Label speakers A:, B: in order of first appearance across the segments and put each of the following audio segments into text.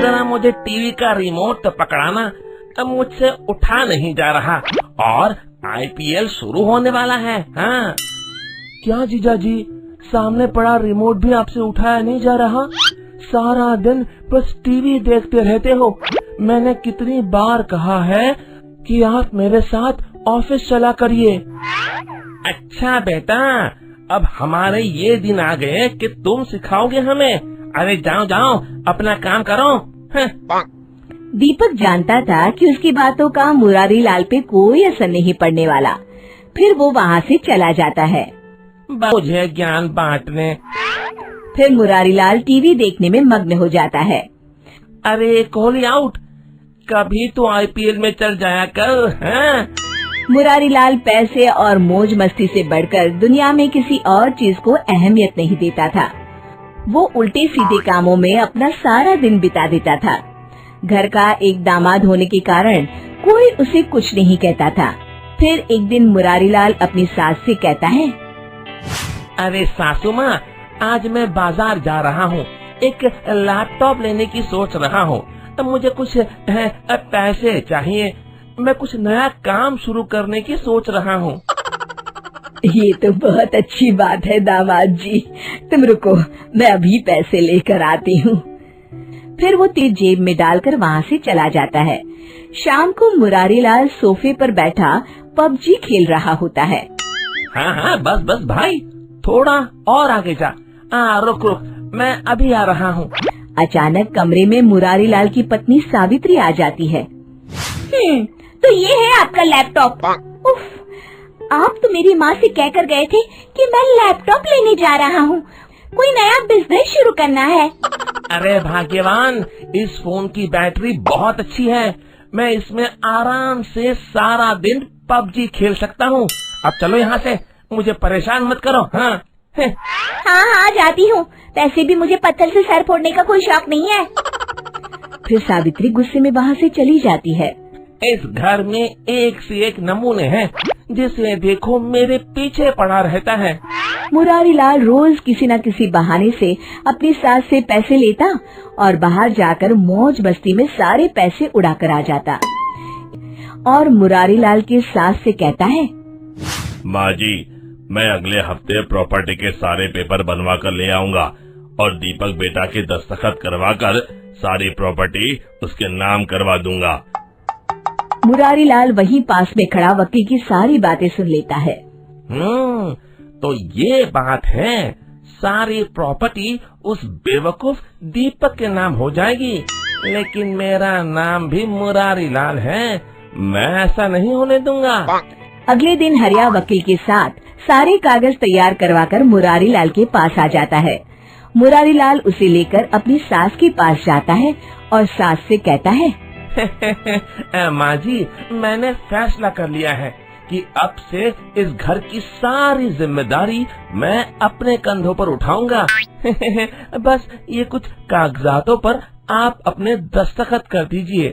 A: जरा मुझे टीवी का रिमोट तो पकड़ाना, अब मुझसे उठा नहीं जा रहा और IPL शुरू होने वाला है। हाँ। क्या जीजाजी, सामने पड़ा रिमोट भी आपसे उठाया नहीं जा रहा? सारा दिन बस टीवी देखते रहते हो। मैंने कितनी बार कहा है कि आप मेरे साथ ऑफिस चला करिए। अच्छा बेटा, अब हमारे ये दिन आ गए कि तुम सिखाओगे हमें। अरे जाओ जाओ, अपना काम करो।
B: दीपक जानता था कि उसकी बातों का मुरारी लाल पे कोई असर नहीं पड़ने वाला। फिर वो वहाँ से चला जाता है।
A: मुझे ज्ञान बांटने।
B: फिर मुरारी लाल टीवी देखने में मग्न हो जाता है।
A: अरे कोहली आउट, कभी तो IPL में चल जाया कर। हाँ?
B: मुरारी लाल पैसे और मौज मस्ती से बढ़कर दुनिया में किसी और चीज को अहमियत नहीं देता था। वो उल्टे सीधे कामों में अपना सारा दिन बिता देता था। घर का एक दामाद होने के कारण कोई उसे कुछ नहीं कहता था। फिर एक दिन मुरारी लाल अपनी सास से कहता है,
A: अरे सासू माँ, आज मैं बाजार जा रहा हूँ, एक लैपटॉप लेने की सोच रहा हूँ। मुझे कुछ पैसे चाहिए, मैं कुछ नया काम शुरू करने की सोच रहा हूँ।
B: ये तो बहुत अच्छी बात है दामाद जी, तुम रुको, मैं अभी पैसे लेकर आती हूँ। फिर वो तीर जेब में डालकर वहाँ से चला जाता है। शाम को मुरारी लाल सोफे पर बैठा PUBG खेल रहा होता है।
A: हाँ हाँ, बस बस भाई, थोड़ा और आगे जा। रुक रुक, मैं अभी आ रहा हूँ।
B: अचानक कमरे में मुरारी लाल की पत्नी सावित्री आ जाती है। तो ये है आपका लैपटॉप। उफ, आप तो मेरी माँ से कहकर गए थे कि मैं लैपटॉप लेने जा रहा हूँ, कोई नया बिजनेस शुरू करना है।
A: अरे भाग्यवान, इस फोन की बैटरी बहुत अच्छी है, मैं इसमें आराम से सारा दिन PUBG खेल सकता हूँ। अब चलो यहाँ से, मुझे परेशान मत करो। हाँ
B: हाँ जाती हूँ, वैसे भी मुझे पत्थर से सर फोड़ने का कोई शौक नहीं है। फिर सावित्री गुस्से में वहाँ से चली जाती है।
A: इस घर में एक से एक नमूने हैं, जिसे देखो मेरे पीछे पड़ा रहता है।
B: मुरारी लाल रोज किसी न किसी बहाने से अपनी सास से पैसे लेता और बाहर जाकर मौज मस्ती में सारे पैसे उड़ा कर आ जाता और मुरारी लाल की सास से कहता है,
C: माँ जी, मैं अगले हफ्ते प्रॉपर्टी के सारे पेपर बनवा कर ले आऊंगा और दीपक बेटा के दस्तखत करवा कर सारी प्रॉपर्टी उसके नाम करवा दूंगा।
B: मुरारी लाल वहीं पास में खड़ा वकील की सारी बातें सुन लेता है।
A: तो ये बात है, सारी प्रॉपर्टी उस बेवकूफ दीपक के नाम हो जाएगी, लेकिन मेरा नाम भी मुरारी लाल है, मैं ऐसा नहीं होने दूंगा।
B: अगले दिन हरिया वकील के साथ सारे कागज तैयार करवाकर मुरारी लाल के पास आ जाता है। मुरारी लाल उसे लेकर अपनी सास के पास जाता है और सास से कहता है,
A: माँ जी, मैंने फैसला कर लिया है कि अब से इस घर की सारी जिम्मेदारी मैं अपने कंधों पर उठाऊंगा। बस ये कुछ कागजातों पर आप अपने दस्तखत कर दीजिए।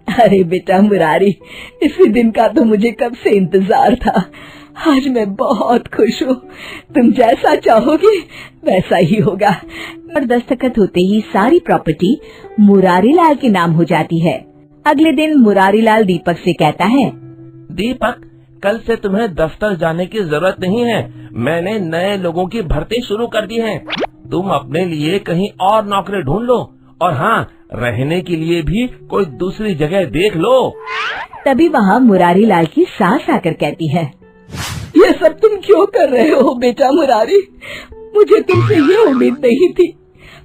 B: अरे बेटा मुरारी, इसी दिन का तो मुझे कब से इंतजार था। आज मैं बहुत खुश हूँ, तुम जैसा चाहोगे वैसा ही होगा। और दस्तखत होते ही सारी प्रॉपर्टी मुरारी लाल के नाम हो जाती है। अगले दिन मुरारी लाल दीपक से कहता है,
A: दीपक, कल से तुम्हें दफ्तर जाने की जरूरत नहीं है, मैंने नए लोगों की भर्ती शुरू कर दी है। तुम अपने लिए कहीं और नौकरी ढूंढ लो और हाँ, रहने के लिए भी कोई दूसरी जगह देख लो।
B: तभी वहाँ मुरारी लाल की सास आकर कहती है, ये सब तुम क्यों कर रहे हो बेटा मुरारी, मुझे तुमसे ये उम्मीद नहीं थी,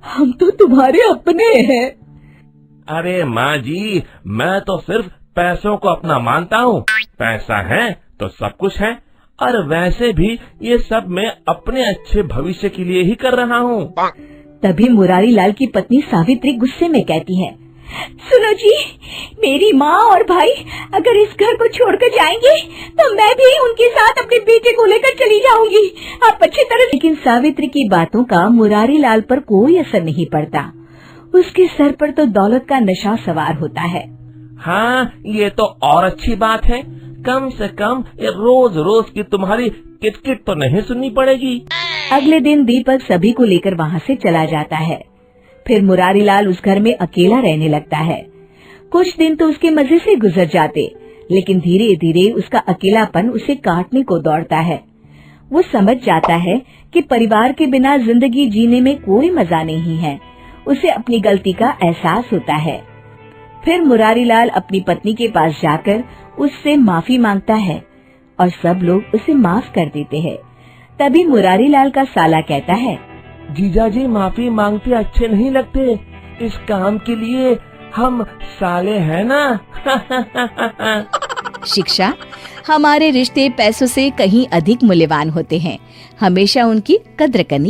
B: हम तो तुम्हारे अपने हैं।
A: अरे माँ जी, मैं तो सिर्फ पैसों को अपना मानता हूँ, पैसा है तो सब कुछ है, और वैसे भी ये सब मैं अपने अच्छे भविष्य के लिए ही कर रहा हूँ।
B: तभी मुरारी लाल की पत्नी सावित्री गुस्से में कहती है, सुनो जी, मेरी माँ और भाई अगर इस घर को छोड़कर जाएंगे तो मैं भी उनके साथ अपने बेटे को लेकर चली जाऊंगी, आप अच्छी तरह। लेकिन सावित्री की बातों का मुरारी लाल पर कोई असर नहीं पड़ता, उसके सर पर तो दौलत का नशा सवार होता है।
A: हाँ, ये तो और अच्छी बात है, कम से कम रोज रोज की तुम्हारी किटकिट तो नहीं सुननी पड़ेगी।
B: अगले दिन दीपक सभी को लेकर वहाँ से चला जाता है। फिर मुरारीलाल उस घर में अकेला रहने लगता है। कुछ दिन तो उसके मजे से गुजर जाते, लेकिन धीरे धीरे उसका अकेलापन उसे काटने को दौड़ता है। वो समझ जाता है कि परिवार के बिना जिंदगी जीने में कोई मजा नहीं है। उसे अपनी गलती का एहसास होता है। फिर मुरारीलाल अपनी पत्नी के पास जाकर उससे माफी मांगता है और सब लोग उसे माफ कर देते हैं। तभी मुरारीलाल का साला कहता है,
A: जीजाजी माफी मांगते अच्छे नहीं लगते, इस काम के लिए हम साले हैं ना।
D: शिक्षा, हमारे रिश्ते पैसों से कहीं अधिक मूल्यवान होते हैं। हमेशा उनकी कद्र करनी